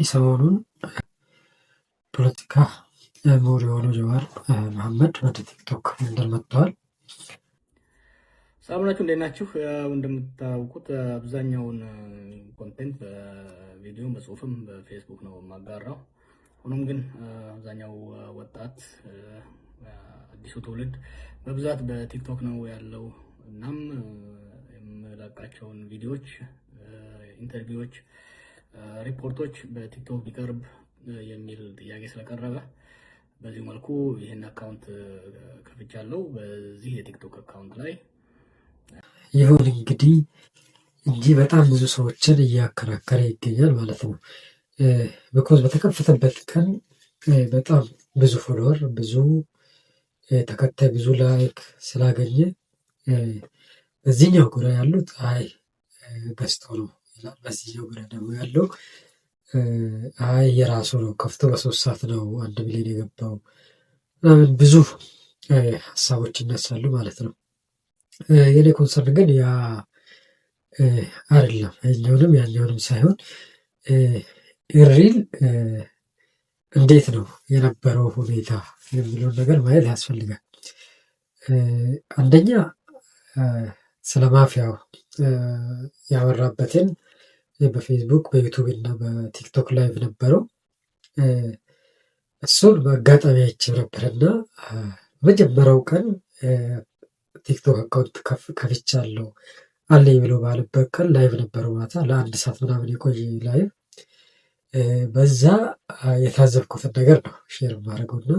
ሰሞኑን ፖለቲካ ምሁር የሆነው ጀዋር መሐመድ ወደ ቲክቶክ መንደር መጥተዋል። ሰላም ናችሁ፣ እንዴት ናችሁ? ያው እንደምታውቁት አብዛኛውን ኮንቴንት በቪዲዮ በጽሁፍም በፌስቡክ ነው የማጋራው። ሆኖም ግን አብዛኛው ወጣት አዲሱ ትውልድ በብዛት በቲክቶክ ነው ያለው። እናም የምለቃቸውን ቪዲዮዎች፣ ኢንተርቪዎች፣ ሪፖርቶች በቲክቶክ ቢቀርብ የሚል ጥያቄ ስለቀረበ በዚህ መልኩ ይህን አካውንት ከፍቻለሁ። በዚህ የቲክቶክ አካውንት ላይ ይሁን እንግዲህ እንጂ በጣም ብዙ ሰዎችን እያከራከረ ይገኛል ማለት ነው። ቢኮዝ በተከፈተበት ቀን በጣም ብዙ ፎሎወር፣ ብዙ ተከታይ፣ ብዙ ላይክ ስላገኘ በዚህኛው ጎራ ያሉት አይ ገዝቶ ነው ይላል። በዚህኛው ጎራ ደግሞ ያለው አይ የራሱ ነው ከፍቶ በ3 ሰዓት ነው 1 ሚሊዮን የገባው ምናምን ብዙ ሀሳቦች ይነሳሉ ማለት ነው። የኔ ኮንሰርን ግን ያ አይደለም። ያኛውንም ሳይሆን ሪል እንዴት ነው የነበረው ሁኔታ የሚለውን ነገር ማየት ያስፈልጋል። አንደኛ ስለ ማፊያው ያወራበትን በፌስቡክ በዩቱብ እና በቲክቶክ ላይቭ ነበረው። እሱን በአጋጣሚ አይቼው ነበርና መጀመሪያው ቀን ቲክቶክ አካውንት ከፍቻለሁ አለኝ ብሎ ባለበት ቀን ላይቭ ነበረው ማታ ለ1 ሰዓት ምናምን የቆየ ላይቭ። በዛ የታዘብኩትን ነገር ነው ሼር ማድረገውና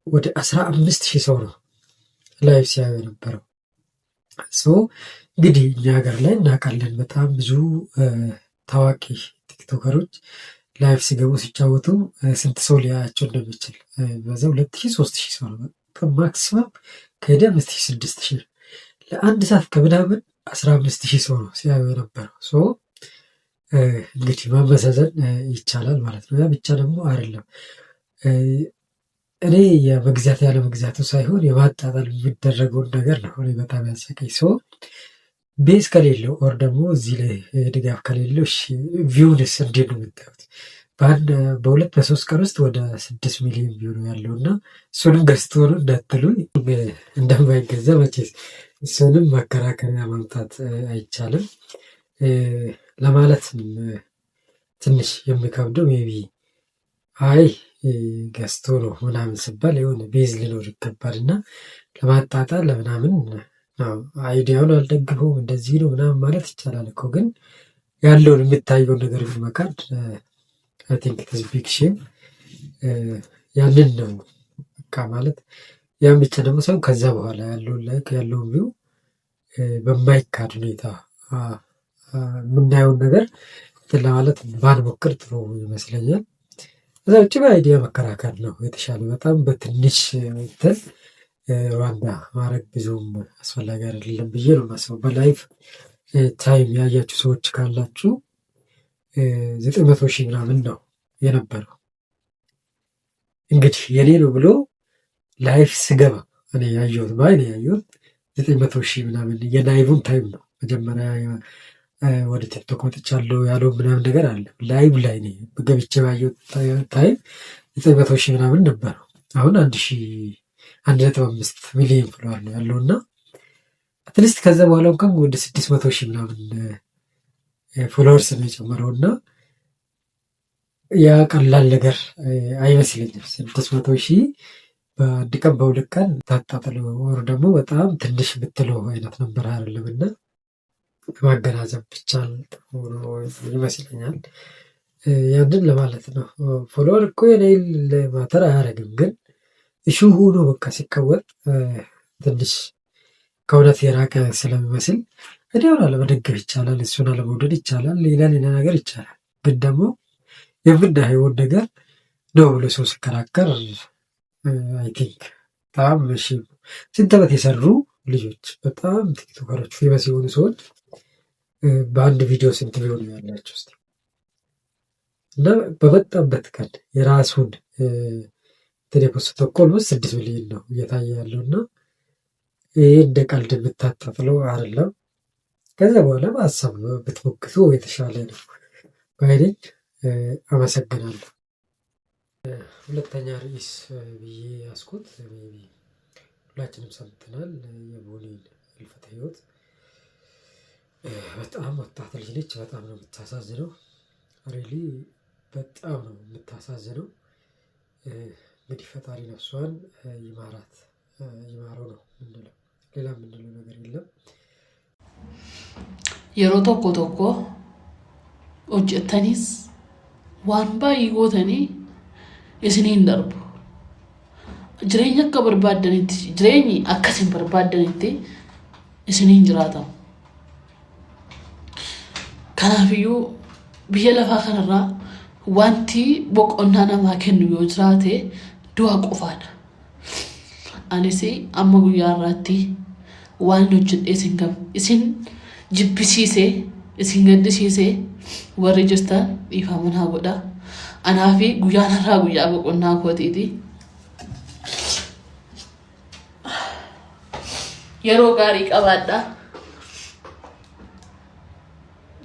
ወደ 15,000 ሰው ነው ላይቭ ሲያዩ የነበረው። እንግዲህ እኛ ሀገር ላይ እናውቃለን በጣም ብዙ ታዋቂ ቲክቶከሮች ላይቭ ሲገቡ ሲጫወቱ ስንት ሰው ሊያያቸው እንደሚችል በዛ 2,000 3,000 ሰው ነው ማክሲመም ከሄደ 5,000 6,000 ለ1 ሰዓት ከምናምን 15,000 ሰው ነው ሲያዩ የነበረው። እንግዲህ ማመዛዘን ይቻላል ማለት ነው። ያ ብቻ ደግሞ አይደለም። እኔ የመግዛት ያለ መግዛቱ ሳይሆን የማጣጣል የሚደረገውን ነገር ነው እኔ በጣም ያሰቀኝ። ቤዝ ከሌለው ኦር ደግሞ እዚህ ላይ ድጋፍ ከሌለው ቪውንስ እንዴት ነው የምታዩት? በ2 በ3 ቀን ውስጥ ወደ 6 ሚሊዮን ቪው ነው ያለው እና እሱንም ገዝቶ ነው እንዳትሉ እንደማይገዛ መቼስ እሱንም መከራከሪያ ማምጣት አይቻልም። ለማለት ትንሽ የሚከብደው ሜቢ አይ ገዝቶ ነው ምናምን ሲባል የሆነ ቤዝ ሊኖር ይገባል እና ለማጣጣል ለምናምን አይዲያውን አልደግፈውም እንደዚህ ነው ምናምን ማለት ይቻላል እኮ። ግን ያለውን የሚታየውን ነገር መካድ አይ ቲንክ ኢት ኢዝ ቢግ ሼም። ያንን ነው በቃ ማለት ያን ብቻ ደግሞ ሰው ከዛ በኋላ ያለውን ላይክ ያለውን ቪው በማይካድ ሁኔታ የምናየውን ነገር ለማለት ባንሞክር ጥሩ ይመስለኛል። ከዛ ውጭ በአይዲያ መከራከር ነው የተሻለ። በጣም በትንሽ እንትን ሩዋንዳ ማድረግ ብዙም አስፈላጊ አይደለም ብዬ ነው የማስበው። በላይቭ ታይም ያያችሁ ሰዎች ካላችሁ 900,000 ምናምን ነው የነበረው። እንግዲህ የኔ ነው ብሎ ላይቭ ስገባ እኔ ያየሁት 900,000 ምናምን የላይቭን ታይም ነው። መጀመሪያ ወደ ቲክቶክ መጥቻለሁ ያለው ምናምን ነገር አለ። ላይቭ ላይ ነው ገብቼ ባየሁት ታይም 900,000 ምናምን ነበረው። አሁን 1.5 ሚሊዮን ፎሎወር ነው ያለው እና አትሊስት ከዛ በኋላ እንኳን ወደ 600,000 ምናምን ፎሎወርስ ነው የጨመረው እና ያ ቀላል ነገር አይመስለኝም። 600,000 በአንድ ቀን በ2 ቀን ታጣጥለው ወር ደግሞ በጣም ትንሽ ብትለው አይነት ነበር አይደለም እና ማገናዘብ ብቻ ይመስለኛል። ያንን ለማለት ነው። ፎሎወር እኮ የኔል ማተር አያደርግም፣ ግን እሹ ሆኖ በቃ ሲቀወጥ ትንሽ ከእውነት የራቀ ስለሚመስል ወዲያውኑ አለመደገፍ ይቻላል፣ እሱን አለመውደድ ይቻላል፣ ሌላ ነገር ይቻላል። ግን ደግሞ የምናየውን ነገር ነው ብሎ ሰው ሲከራከር አይ ቲንክ በጣም ስንት ዓመት የሰሩ ልጆች በጣም ቲክቶከሮች ፌመስ የሆኑ ሰዎች በአንድ ቪዲዮ ስንት ሊሆኑ ያላቸው እስቲ እና በመጣበት ቀን የራሱን ቴሌፖስት ኦልሞስት 6 ሚሊዮን ነው እየታየ ያለው እና ይህ እንደ ቀልድ የምታጣጥለው አይደለም። ከዛ በኋላ በሀሳብ ብትሞክቱ የተሻለ ነው ባይነኝ። አመሰግናለሁ። ሁለተኛ ርዕስ ብዬ ያስኩት ሁላችንም ሰምተናል፣ የቦኒን ህልፈተ ህይወት። በጣም ወጣት ልጅ ነች። በጣም ነው የምታሳዝነው። ሪሊ በጣም ነው የምታሳዝነው። እንግዲህ ፈጣሪ ነፍሷን ይማራት ይማረው ነው ምንለው። ሌላ የምንለው ነገር የለም። yeroo tokko tokko hojjettanis waan baay'ee gootanii isiniin darbu. Jireenya akka barbaaddanitti, jireenyi akkasiin barbaaddanitti isiniin jiraatamu. Kanaafiyyuu biyya lafaa kanarraa wanti boqonnaa namaa kennu yoo jiraate du'a qofaadha. Anis amma guyyaa irraatti waan hojjedhee isin jibbisiisee, isin gaddisiisee warri jirtan dhiifama naa godha. Anaa fi guyyaan irraa guyyaa boqonnaa kootiiti. Yeroo gaarii qabaadha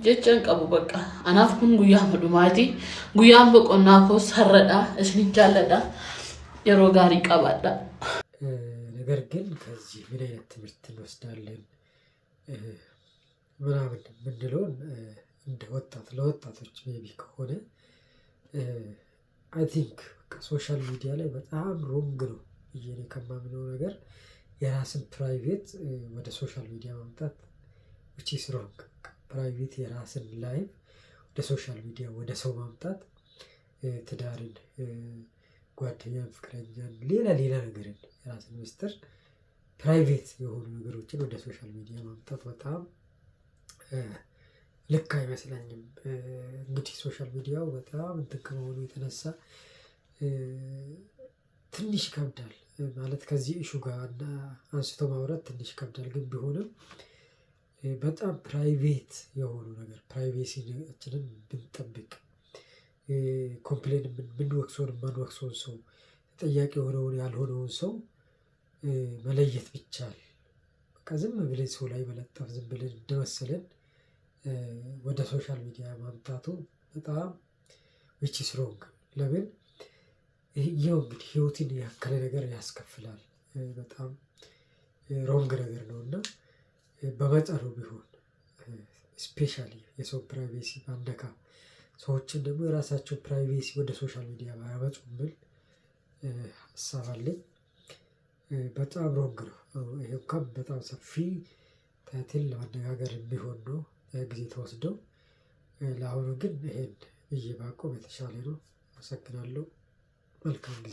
jechaan qabu bakka. Anaaf kun guyyaa dhumaati. Guyyaan boqonnaa koos har'adha. Isin jaalladha. yeroo gaarii qabaadha። ነገር ግን ከዚህ ምን አይነት ትምህርት እንወስዳለን ምናምን ምንድለውን እንደ ወጣት ለወጣቶች ሜቢ ከሆነ አይ ቲንክ ሶሻል ሚዲያ ላይ በጣም ሮንግ ነው ብዬ እኔ ከማምነው ነገር የራስን ፕራይቬት ወደ ሶሻል ሚዲያ ማምጣት which is wrong። ፕራይቬት የራስን ላይፍ ወደ ሶሻል ሚዲያ ወደ ሰው ማምጣት ትዳርን፣ ጓደኛን፣ ፍቅረኛን፣ ሌላ ነገርን የራስን ሚስጥር ፕራይቬት የሆኑ ነገሮችን ወደ ሶሻል ሚዲያ ማምጣት በጣም ልክ አይመስለኝም። እንግዲህ ሶሻል ሚዲያው በጣም እንትን ከመሆኑ የተነሳ ትንሽ ይከብዳል ማለት ከዚህ ኢሹ ጋር አንስቶ ማውራት ትንሽ ይከብዳል። ግን ቢሆንም በጣም ፕራይቬት የሆኑ ነገር ፕራይቬሲያችንን ብንጠብቅ፣ ኮምፕሌን ብንወቅሰውን የማንወቅሰውን ሰው፣ ተጠያቂ የሆነውን ያልሆነውን ሰው መለየት ብቻል። በቃ ዝም ብለን ሰው ላይ መለጠፍ ዝም ብለን እንደመሰለን ወደ ሶሻል ሚዲያ ማምጣቱ በጣም which is wrong። ለምን ይሄው እንግዲህ ህይወትን ያከለ ነገር ያስከፍላል። በጣም ሮንግ ነገር ነው እና በመጠኑ ቢሆን ስፔሻሊ የሰው ፕራይቬሲ ባንነካ፣ ሰዎችን ደግሞ የራሳቸው ፕራይቬሲ ወደ ሶሻል ሚዲያ ባያመጡ ብል ሀሳብ አለኝ። በጣም ሮንግ ነው። ይሄ እንኳን በጣም ሰፊ ታይትል ለማነጋገር የሚሆን ነው ጊዜ ተወስደው። ለአሁኑ ግን ይሄን ብዬ ባቆም የተሻለ ነው። አመሰግናለሁ። መልካም ጊዜ